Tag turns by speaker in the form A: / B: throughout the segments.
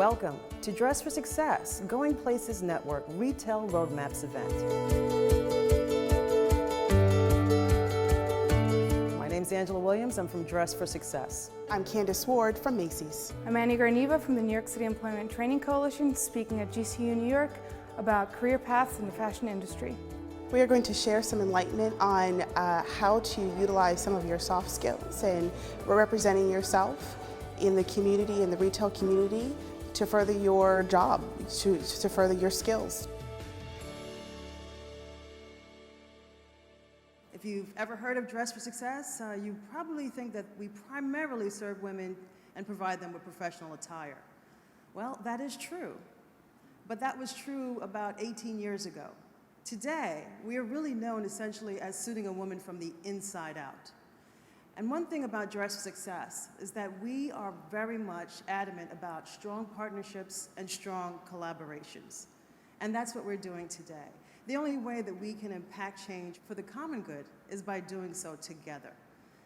A: Welcome to Dress for Success, Going Places Network Retail Roadmaps event. My name's Angela Williams. I'm from Dress for Success.
B: I'm Candice Ward from Macy's.
C: I'm Angelina Garneva from the New York City Employment Training Coalition, speaking at GCU New York about career paths in the fashion industry.
B: We are going to share some enlightenment on how to utilize some of your soft skills and representing yourself in the community, in the retail community, to further your job, to further your skills.
A: If you've ever heard of Dress for Success, you probably think that we primarily serve women and provide them with professional attire. Well, that is true, but that was true about 18 years ago. Today, we are really known essentially as suiting a woman from the inside out. And one thing about Dress for Success is that we are very much adamant about strong partnerships and strong collaborations. And that's what we're doing today. The only way that we can impact change for the common good is by doing so together.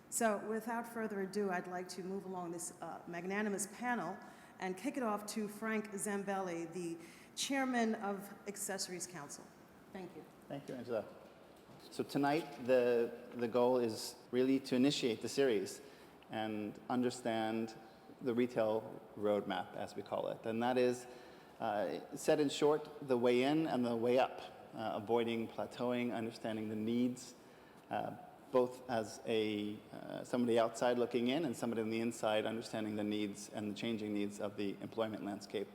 A: So without further ado, I'd like to move along this magnanimous panel and kick it off to Frank Zambelli, the chairman of Accessories Council. Thank you.
D: Thank you, Angela. So tonight, the goal is really to initiate the series and understand the retail roadmap, as we call it. And that is, said in short, the way in and the way up, avoiding plateauing, understanding the needs, both as somebody outside looking in and somebody on the inside understanding the needs and the changing needs of the employment landscape.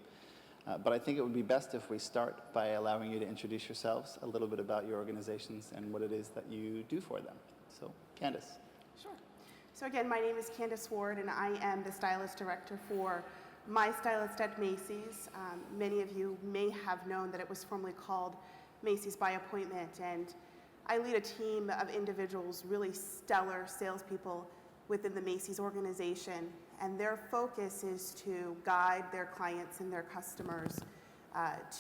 D: But I think it would be best if we start by allowing you to introduce yourselves, a little bit about your organizations and what it is that you do for them. So, Candice.
B: Sure. So again, my name is Candice Ward, and I am the stylist director for My Stylist at Macy's. Many of you may have known that it was formerly called Macy's by Appointment, and I lead a team of individuals, really stellar salespeople within the Macy's organization, and their focus is to guide their clients and their customers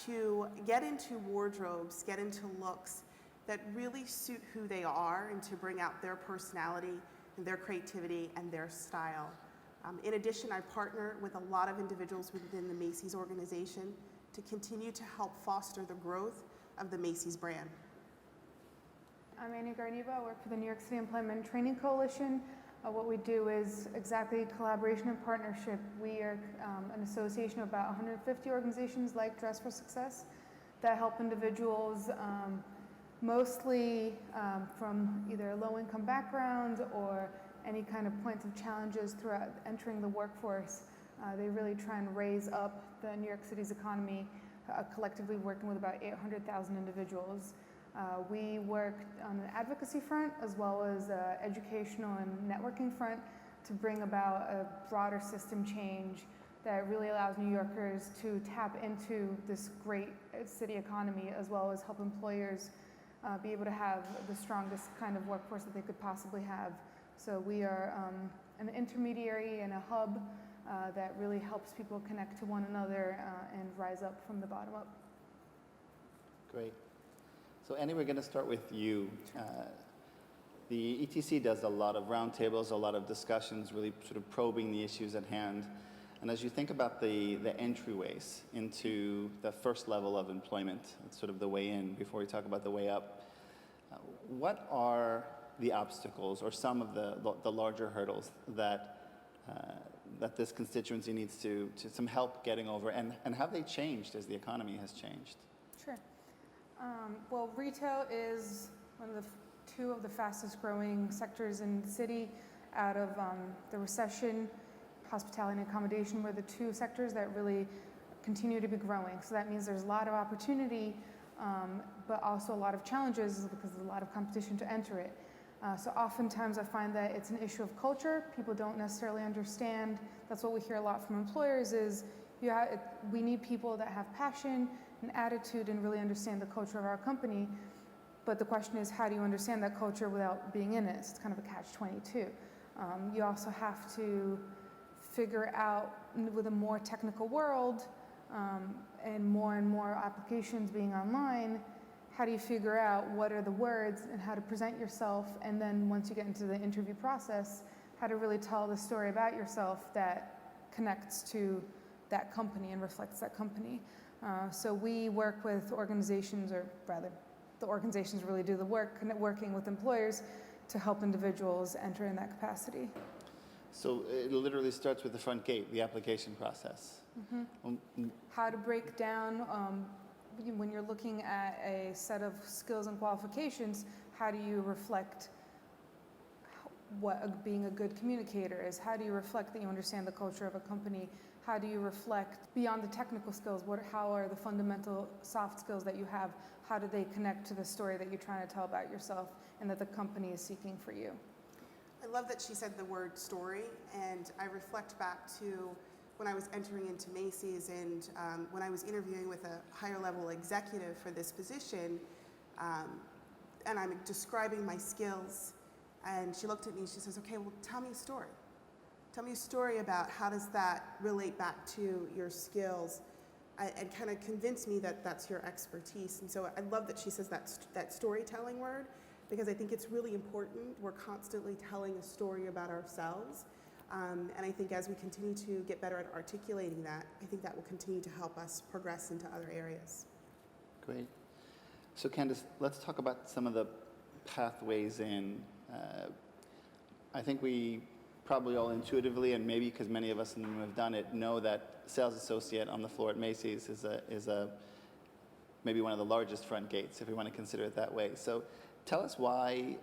B: to get into wardrobes, get into looks that really suit who they are and to bring out their personality and their creativity and their style. In addition, I partner with a lot of individuals within the Macy's organization to continue to help foster the growth of the Macy's brand.
C: I'm Angelina Garneva. I work for the New York City Employment Training Coalition. What we do is exactly collaboration and partnership. We are an association of about 150 organizations like Dress for Success that help individuals mostly from either low-income backgrounds or any kind of points of challenges throughout entering the workforce. They really try and raise up the New York City's economy, collectively working with about 800,000 individuals. We work on the advocacy front as well as educational and networking front to bring about a broader system change that really allows New Yorkers to tap into this great city economy, as well as help employers be able to have the strongest kind of workforce that they could possibly have. So we are an intermediary and a hub that really helps people connect to one another and rise up from the bottom up.
D: Great. So Annie, we're going to start with you. The ETC does a lot of roundtables, a lot of discussions, really sort of probing the issues at hand. And as you think about the entryways into the first level of employment, it's sort of the way in before we talk about the way up, what are the obstacles or some of the larger hurdles that this constituency needs to some help getting over, and have they changed as the economy has changed?
C: Sure. Well, retail is one of the two of the fastest growing sectors in the city. Out of the recession, hospitality and accommodation were the two sectors that really continue to be growing. So that means there's a lot of opportunity, but also a lot of challenges because there's a lot of competition to enter it. So oftentimes I find that it's an issue of culture. People don't necessarily understand. That's what we hear a lot from employers is we need people that have passion and attitude and really understand the culture of our company. But the question is, how do you understand that culture without being in it? It's kind of a catch-22. You also have to figure out, with a more technical world and more applications being online, how do you figure out what are the words and how to present yourself, and then once you get into the interview process, how to really tell the story about yourself that connects to that company and reflects that company. So we work with organizations, or rather, the organizations really do the work, working with employers to help individuals enter in that capacity.
D: So it literally starts with the front gate, the application process.
C: How to break down, when you're looking at a set of skills and qualifications, how do you reflect what being a good communicator is? How do you reflect that you understand the culture of a company? How do you reflect beyond the technical skills? How are the fundamental soft skills that you have? How do they connect to the story that you're trying to tell about yourself and that the company is seeking for you?
B: I love that she said the word story, and I reflect back to when I was entering into Macy's and when I was interviewing with a higher level executive for this position, and I'm describing my skills, and she looked at me and she says, okay, well, tell me a story. Tell me a story about how does that relate back to your skills, and kind of convince me that that's your expertise. And so I love that she says that storytelling word, because I think it's really important. We're constantly telling a story about ourselves. And I think as we continue to get better at articulating that, I think that will continue to help us progress into other areas.
D: Great. So Candice, let's talk about some of the pathways in. I think we probably all intuitively, and maybe because many of us in the room have done it, know that sales associate on the floor at Macy's is maybe one of the largest front gates, if we want to consider it that way. So tell us why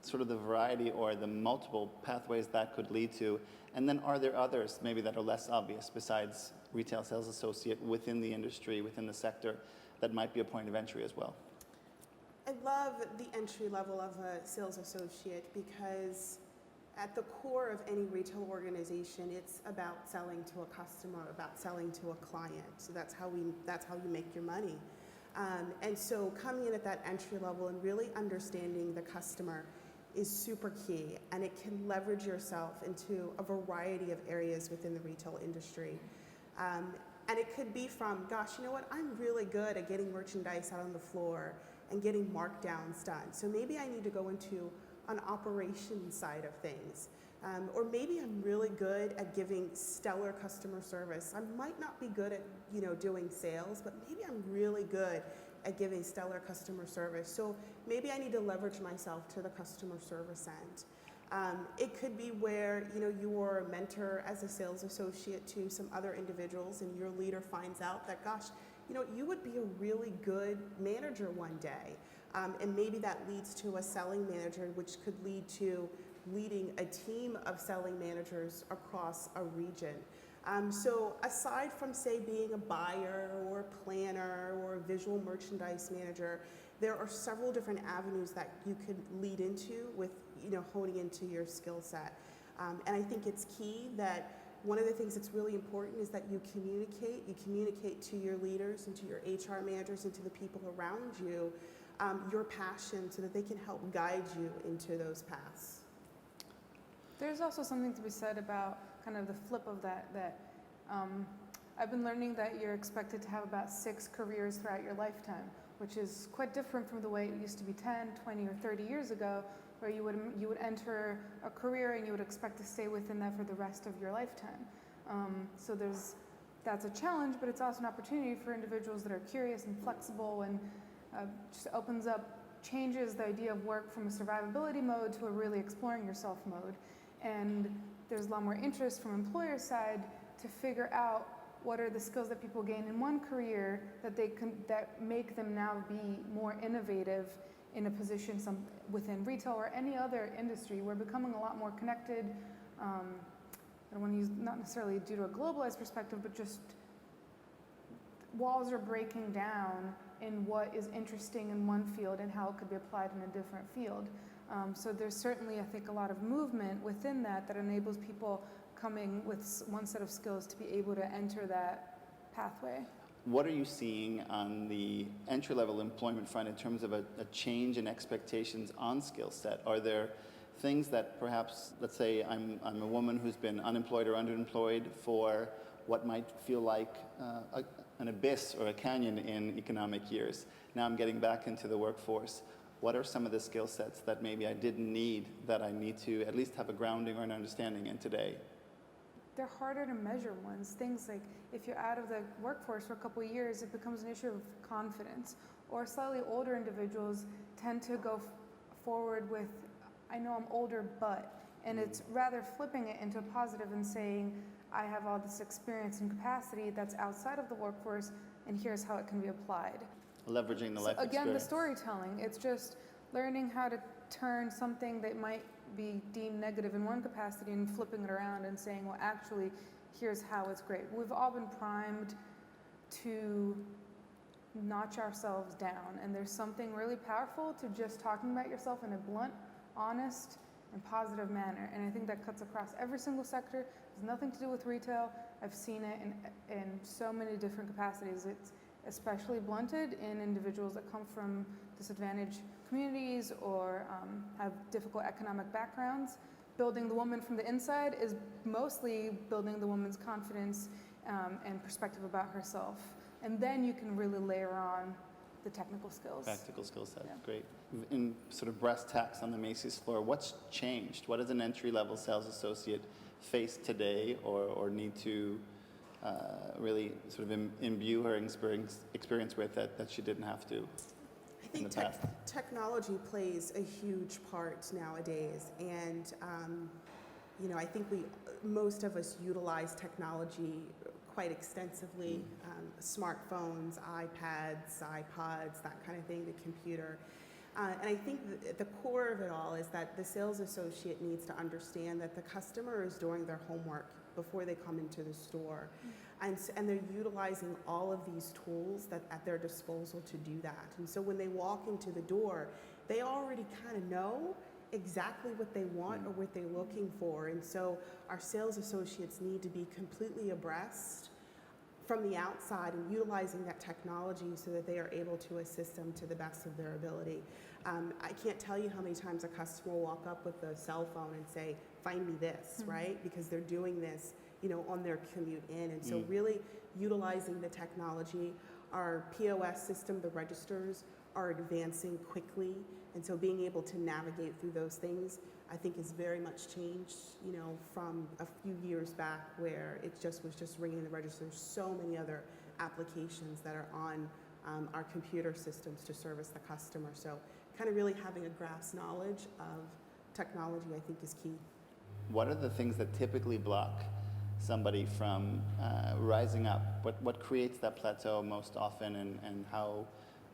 D: sort of the variety or the multiple pathways that could lead to, and then are there others maybe that are less obvious besides retail sales associate within the industry, within the sector, that might be a point of entry as well?
B: I love the entry level of a sales associate because at the core of any retail organization, it's about selling to a customer, about selling to a client. So that's how you make your money. And so coming in at that entry level and really understanding the customer is super key, and it can leverage yourself into a variety of areas within the retail industry. And it could be from, gosh, you know what, I'm really good at getting merchandise out on the floor and getting markdowns done. So maybe I need to go into an operations side of things. Or maybe I'm really good at giving stellar customer service. I might not be good at, doing sales, but maybe I'm really good at giving stellar customer service. So maybe I need to leverage myself to the customer service end. It could be where, you're a mentor as a sales associate to some other individuals, and your leader finds out that, gosh, you would be a really good manager one day. And maybe that leads to a selling manager, which could lead to leading a team of selling managers across a region. So aside from, say, being a buyer or a planner or a visual merchandise manager, there are several different avenues that you could lead into with, honing into your skill set. And I think it's key that one of the things that's really important is that you communicate to your leaders and to your HR managers and to the people around you your passion so that they can help guide you into those paths.
C: There's also something to be said about kind of the flip of that I've been learning that you're expected to have about 6 careers throughout your lifetime, which is quite different from the way it used to be 10, 20, or 30 years ago, where you would enter a career and you would expect to stay within that for the rest of your lifetime. So that's a challenge, but it's also an opportunity for individuals that are curious and flexible, and just changes the idea of work from a survivability mode to a really exploring yourself mode. And there's a lot more interest from employer side to figure out what are the skills that people gain in one career that make them now be more innovative in a position within retail or any other industry. We're becoming a lot more connected. I don't want to use, not necessarily due to a globalized perspective, but just walls are breaking down in what is interesting in one field and how it could be applied in a different field. So there's certainly, I think, a lot of movement within that enables people coming with one set of skills to be able to enter that pathway.
D: What are you seeing on the entry-level employment front in terms of a change in expectations on skill set? Are there things that perhaps, let's say I'm a woman who's been unemployed or underemployed for what might feel like an abyss or a canyon in economic years. Now I'm getting back into the workforce. What are some of the skill sets that maybe I didn't need that I need to at least have a grounding or an understanding in today?
C: they're harder to measure ones. Things like if you're out of the workforce for a couple of years, it becomes an issue of confidence. Or slightly older individuals tend to go forward with, I know I'm older, but, and it's rather flipping it into a positive and saying, I have all this experience and capacity that's outside of the workforce, and here's how it can be applied.
D: Leveraging the
C: So
D: life
C: again, the
D: experience.
C: storytelling, it's just learning how to turn something that might be deemed negative in one capacity and flipping it around and saying, well, actually, here's how it's great. We've all been primed to notch ourselves down, and there's something really powerful to just talking about yourself in a blunt, honest, and positive manner. And I think that cuts across every single sector. It's nothing to do with retail. I've seen it in so many different capacities. It's especially blunted in individuals that come from disadvantaged communities or have difficult economic backgrounds. Building the woman from the inside is mostly building the woman's confidence and perspective about herself. And then you can really layer on the technical skills.
D: Practical skill set,
C: Yeah.
D: great. In sort of brass tacks on the Macy's floor, what's changed? What does an entry-level sales associate face today or need to really sort of imbue her experience with that she didn't have to
B: I
D: in the
B: think
D: past?
B: technology plays a huge part nowadays, and I think most of us utilize technology quite extensively. Smartphones, iPads, iPods, that kind of thing, the computer. And I think the core of it all is that the sales associate needs to understand that the customer is doing their homework before they come into the store. And they're utilizing all of these tools that at their disposal to do that. And so when they walk into the door, they already kind of know exactly what they want or what they're looking for. And so our sales associates need to be completely abreast from the outside and utilizing that technology so that they are able to assist them to the best of their ability. I can't tell you how many times a customer will walk up with a cell phone and say, find me this, right? Because they're doing this, on their commute in. And so really utilizing the technology, our POS system, the registers, are advancing quickly. And so being able to navigate through those things, I think is very much changed, from a few years back where it was just ringing the register. There's so many other applications that are on our computer systems to service the customer. So kind of really having a grasp knowledge of technology, I think, is key.
D: What are the things that typically block somebody from rising up? What creates that plateau most often, and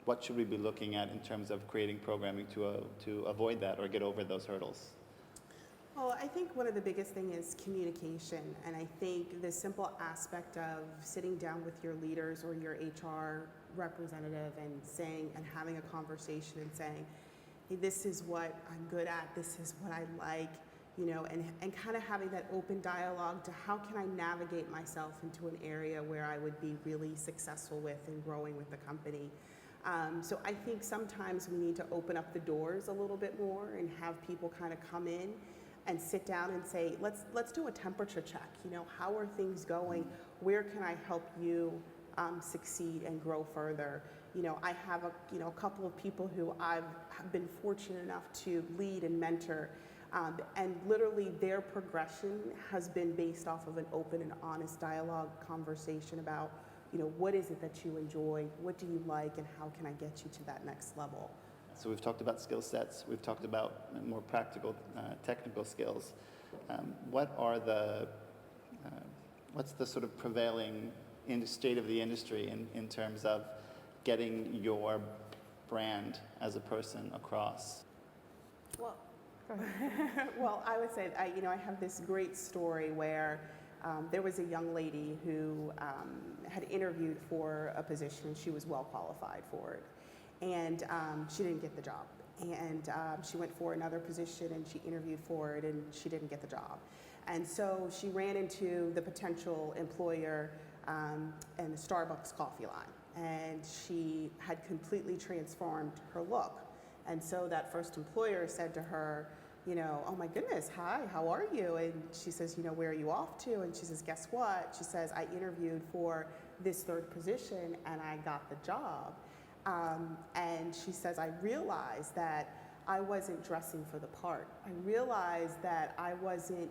D: what should we be looking at in terms of creating programming to avoid that or get over those hurdles?
B: Well, I think one of the biggest things is communication, and I think the simple aspect of sitting down with your leaders or your HR representative and having a conversation and saying, hey, this is what I'm good at, this is what I like, and kind of having that open dialogue to how can I navigate myself into an area where I would be really successful with and growing with the company. So I think sometimes we need to open up the doors a little bit more and have people kind of come in and sit down and say, let's do a temperature check. How are things going? Where can I help you succeed and grow further? I have a couple of people who I've been fortunate enough to lead and mentor, and literally their progression has been based off of an open and honest dialogue conversation about, what is it that you enjoy, what do you like, and how can I get you to that next level?
D: So we've talked about skill sets, we've talked about more practical, technical skills. What's the sort of prevailing state of the industry in terms of getting your brand as a person across?
B: Well, I would say, I have this great story where there was a young lady who had interviewed for a position, and she was well qualified for it. And she didn't get the job. And she went for another position, and she interviewed for it, and she didn't get the job. And so she ran into the potential employer in the Starbucks coffee line. And she had completely transformed her look. And so that first employer said to her, oh my goodness, hi, how are you? And she says, where are you off to? And she says, guess what? She says, I interviewed for this third position and I got the job. And she says, I realized that I wasn't dressing for the part. I realized that I wasn't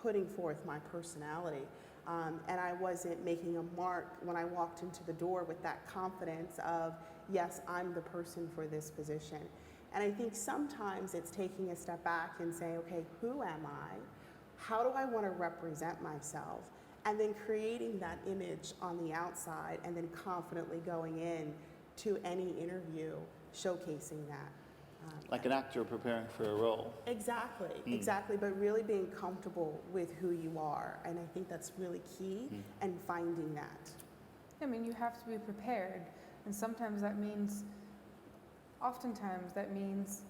B: putting forth my personality. And I wasn't making a mark when I walked into the door with that confidence of, yes, I'm the person for this position. And I think sometimes it's taking a step back and saying, okay, who am I? How do I want to represent myself? And then creating that image on the outside and then confidently going in to any interview, showcasing that.
D: Like an actor preparing for a role.
B: Exactly, exactly, but really being comfortable with who you are. And I think that's really key, and finding that.
C: I mean, you have to be prepared, and oftentimes that means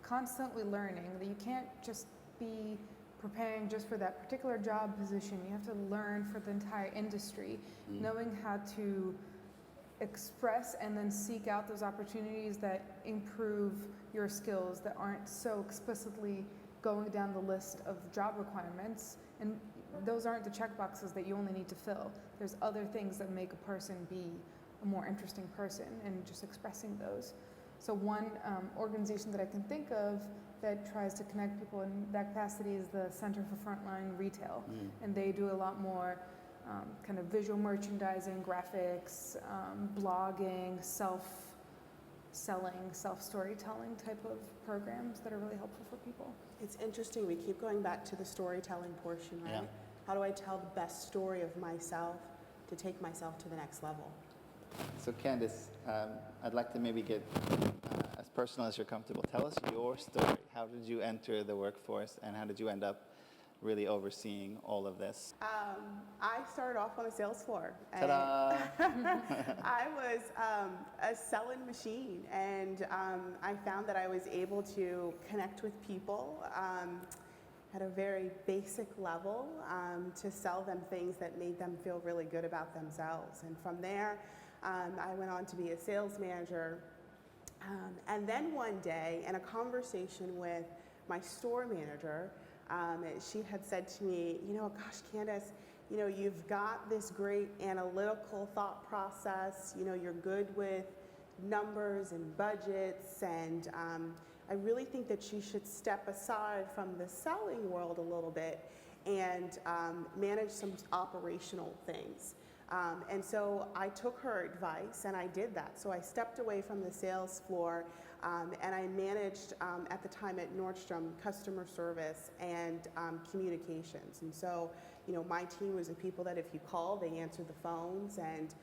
C: constantly learning, that you can't just be preparing just for that particular job position. You have to learn for the entire industry, knowing how to express and then seek out those opportunities that improve your skills that aren't so explicitly going down the list of job requirements. And those aren't the checkboxes that you only need to fill. There's other things that make a person be a more interesting person, and just expressing those. So one organization that I can think of that tries to connect people in that capacity is the Center for Frontline Retail. And they do a lot more kind of visual merchandising, graphics, blogging, self-selling, self-storytelling type of programs that are really helpful for people.
B: It's interesting, we keep going back to the storytelling portion, right?
D: Yeah.
B: How do I tell the best story of myself to take myself to the next level?
D: So Candice, I'd like to maybe get as personal as you're comfortable. Tell us your story. How did you enter the workforce, and how did you end up really overseeing all of this?
B: I started off on the sales floor. And
D: Ta-da!
B: I was a selling machine, and I found that I was able to connect with people at a very basic level to sell them things that made them feel really good about themselves. And from there, I went on to be a sales manager. And then one day, in a conversation with my store manager, she had said to me, gosh, Candice, you've got this great analytical thought process, you're good with numbers and budgets, and I really think that you should step aside from the selling world a little bit and manage some operational things. And so I took her advice and I did that. So I stepped away from the sales floor and I managed at the time at Nordstrom customer service and communications. And so, my team was the people that if you call, they answered the phones. And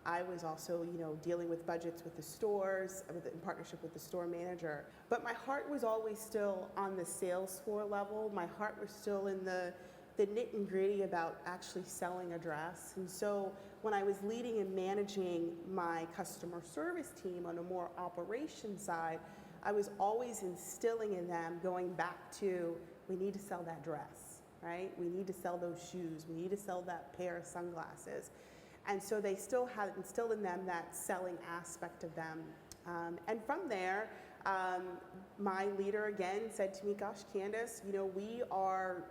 B: I was also, dealing with budgets with the stores, in partnership with the store manager. But my heart was always still on the sales floor level. My heart was still in the nit and gritty about actually selling a dress. And so when I was leading and managing my customer service team on a more operation side, I was always instilling in them, going back to, we need to sell that dress, right? We need to sell those shoes. We need to sell that pair of sunglasses. And so they still had instilled in them that selling aspect of them. And from there, my leader again said to me, gosh, Candice, we are,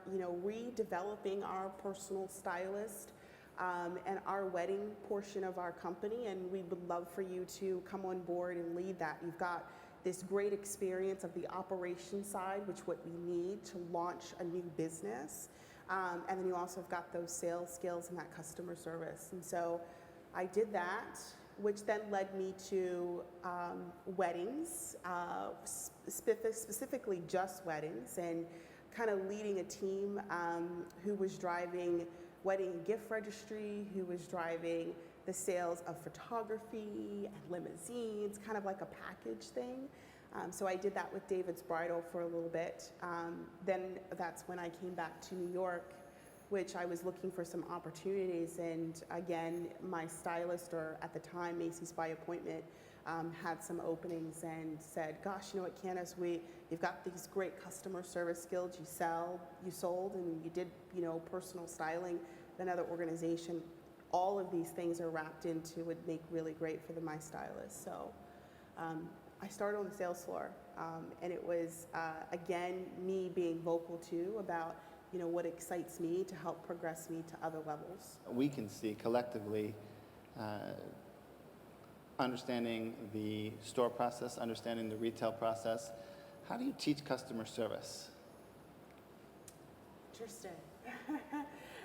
B: redeveloping our personal stylist and our wedding portion of our company, and we would love for you to come on board and lead that. You've got this great experience of the operation side, which what we need to launch a new business. And then you also have got those sales skills and that customer service. And so I did that, which then led me to weddings, specifically just weddings, and kind of leading a team who was driving wedding and gift registry, who was driving the sales of photography and limousines, kind of like a package thing. So I did that with David's Bridal for a little bit. Then that's when I came back to New York, which I was looking for some opportunities. And again, my stylist, or at the time, Macy's by appointment, had some openings and said, gosh, you know what, Candice, you've got these great customer service skills, you sold, and you did, personal styling, another organization. All of these things are wrapped into would make really great for My Stylist. So I started on the sales floor, and it was, again, me being vocal too about what excites me to help progress me to other levels.
D: We can see collectively understanding the store process, understanding the retail process. How do you teach customer service?
B: Interesting.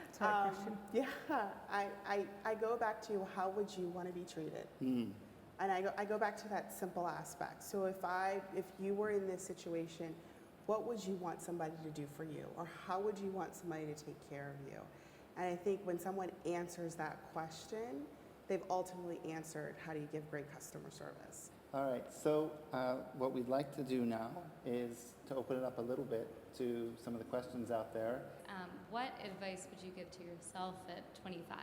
C: It's a hard question.
B: Yeah, I go back to how would you want to be treated? And I go back to that simple aspect. So if you were in this situation, what would you want somebody to do for you? Or how would you want somebody to take care of you? And I think when someone answers that question, they've ultimately answered how do you give great customer service.
D: All right, so what we'd like to do now is to open it up a little bit to some of the questions out there.
E: What advice would you give to yourself at 25?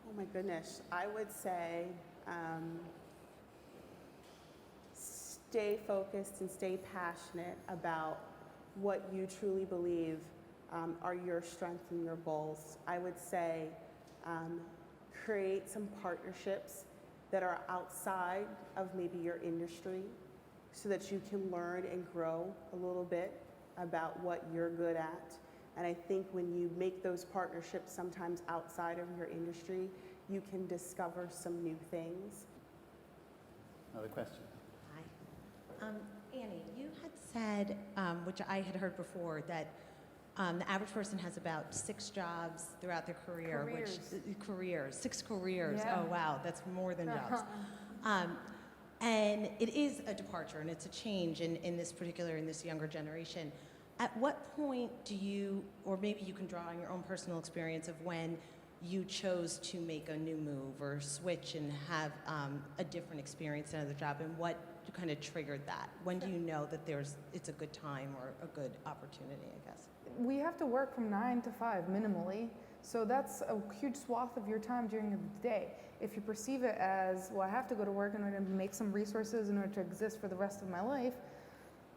B: Oh my goodness, I would say stay focused and stay passionate about what you truly believe are your strengths and your goals. I would say create some partnerships that are outside of maybe your industry so that you can learn and grow a little bit about what you're good at. And I think when you make those partnerships sometimes outside of your industry, you can discover some new things.
D: Another question.
F: Hi. Annie, you had said, which I had heard before, that the average person has about 6 jobs throughout their career.
C: Careers.
F: 6 careers.
C: Yeah.
F: Oh, wow, that's more than jobs. And it is a departure and it's a change in this younger generation. At what point do you, or maybe you can draw on your own personal experience of when you chose to make a new move or switch and have a different experience in another job, and what kind of triggered that? When do you know that it's a good time or a good opportunity, I guess?
C: We have to work from 9 to 5 minimally, so that's a huge swath of your time during the day. If you perceive it as, well, I have to go to work in order to make some resources in order to exist for the rest of my life,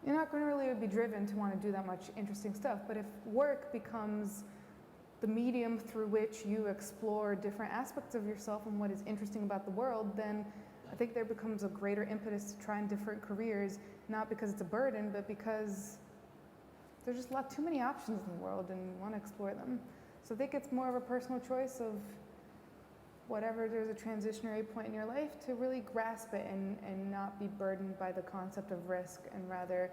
C: you're not going to really be driven to want to do that much interesting stuff. But if work becomes the medium through which you explore different aspects of yourself and what is interesting about the world, then I think there becomes a greater impetus to try in different careers, not because it's a burden, but because there's just too many options in the world and you want to explore them. So I think it's more of a personal choice of whatever there's a transitionary point in your life to really grasp it and not be burdened by the concept of risk and rather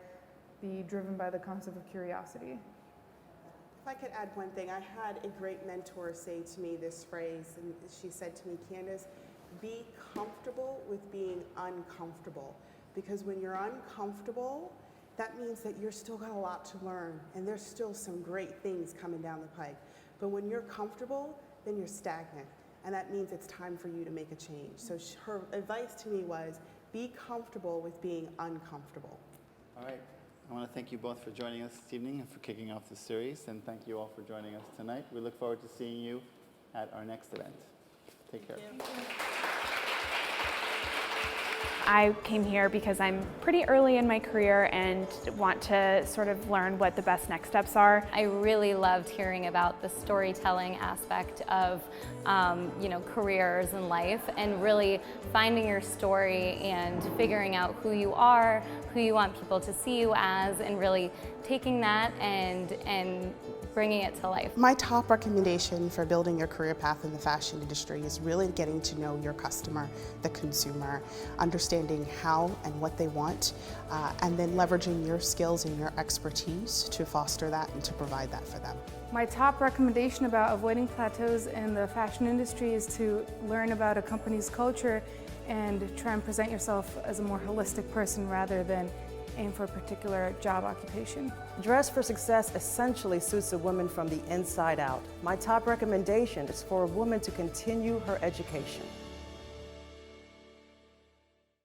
C: be driven by the concept of curiosity.
B: If I could add one thing, I had a great mentor say to me this phrase, and she said to me, Candice, be comfortable with being uncomfortable. Because when you're uncomfortable, that means that you're still got a lot to learn, and there's still some great things coming down the pike. But when you're comfortable, then you're stagnant, and that means it's time for you to make a change. So her advice to me was, be comfortable with being uncomfortable.
D: All right. I want to thank you both for joining us this evening and for kicking off the series, and thank you all for joining us tonight. We look forward to seeing you at our next event. Take care.
G: I came here because I'm pretty early in my career and want to sort of learn what the best next steps are.
E: I really loved hearing about the storytelling aspect of careers and life, and really finding your story and figuring out who you are, who you want people to see you as, and really taking that and bringing it to life.
B: My top recommendation for building your career path in the fashion industry is really getting to know your customer, the consumer, understanding how and what they want, and then leveraging your skills and your expertise to foster that and to provide that for them.
C: My top recommendation about avoiding plateaus in the fashion industry is to learn about a company's culture and try and present yourself as a more holistic person rather than aim for a particular job occupation.
H: Dress for Success essentially suits a woman from the inside out. My top recommendation is for a woman to continue her education.